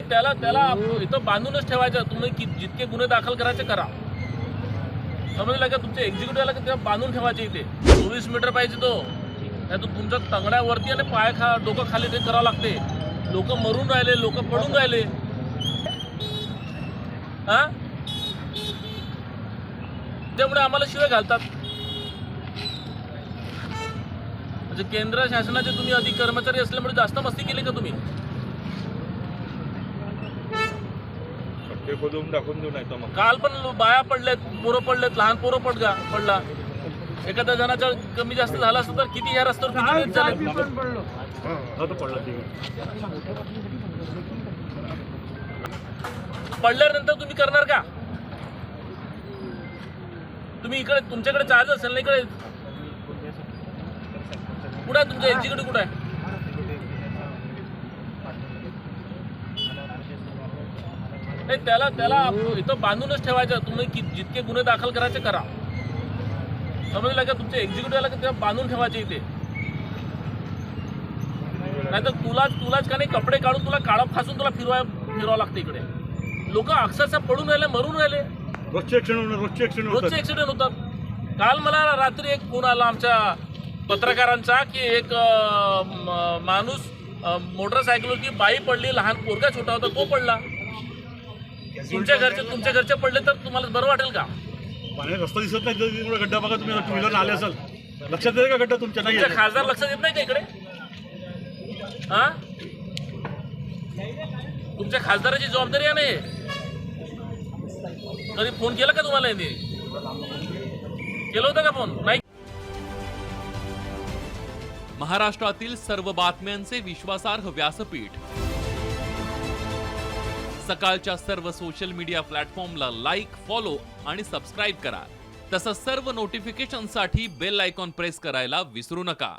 त्याला इथं बांधूनच ठेवायचं. तुम्ही जितके गुन्हे दाखल करायचे करा. समजलं का? तुमच्या एक्झिक्युटिव्हला तेव्हा बांधून ठेवायचे इथे. 24 मीटर पाहिजे तो. नाही तर तुमच्या तंगड्यावरती आणि डोकं खाली ते करावं लागते. लोक मरून राहिले, लोक पडून राहिले. हा, त्यामुळे आम्हाला शिवाय घालतात. म्हणजे केंद्र शासनाचे तुम्ही अधिक कर्मचारी असल्यामुळे जास्त मस्ती केली का तुम्ही? टाकून देऊ नाही तर मग काल पण बाया पडलेत, पोरं पडलेत, लहान पोरं पडला. एखाद्या जणाचा कमी जास्त झाला असतं तर किती ह्या रस्त्यावर किती झाले. पडल्यानंतर तुम्ही करणार का? तुम्ही इकडे तुमच्याकडे चार्ज असेल ना, इकडे कुठं आहे तुमचं एक्झिक्युटिव्ह कुठं आहे? नाही त्याला इथं बांधूनच ठेवायचं. तुम्ही जितके गुन्हे दाखल करायचे करा. समजलं का? तुमच्या एक्झिक्युटिव्हला तेव्हा बांधून ठेवायचे इथे. नाही तर तुलाच का नाही कपडे काढून तुला काळप फासून तुला फिरवावं लागतं इकडे. लोक अक्षरशः पडून राहिले, मरून राहिले. रोजचे ऍक्सिडेंट होतात. काल मला रात्री एक फोन आला आमच्या पत्रकारांचा की एक माणूस मोटरसायकलवरती बाई पडली, लहान पोरगा छोटा होता तो पडला. तुमच्या घरचे पडले तर तुम्हाला बरं वाटेल का? रस्ता दिसत नाही, गड्डा बघा तुम्ही. टू व्हीलर आले असेल, लक्षात येते का गड्डा तुमच्या? नाही, खासदार लक्षात येत नाही का इकडे? हा, तुमच्या खासदाराची जबाबदारी आहे नाही. कधी फोन केला का तुम्हाला? यांनी केलं होतं का फोन? नाही. महाराष्ट्रातील सर्व बातम्यांचे विश्वासार्ह व्यासपीठ. सकाळच्या सर्व सोशल मीडिया प्लॅटफॉर्मला लाईक, फॉलो आणि सबस्क्राईब करा. तसंच सर्व नोटिफिकेशनसाठी बेल आयकॉन प्रेस करायला विसरू नका.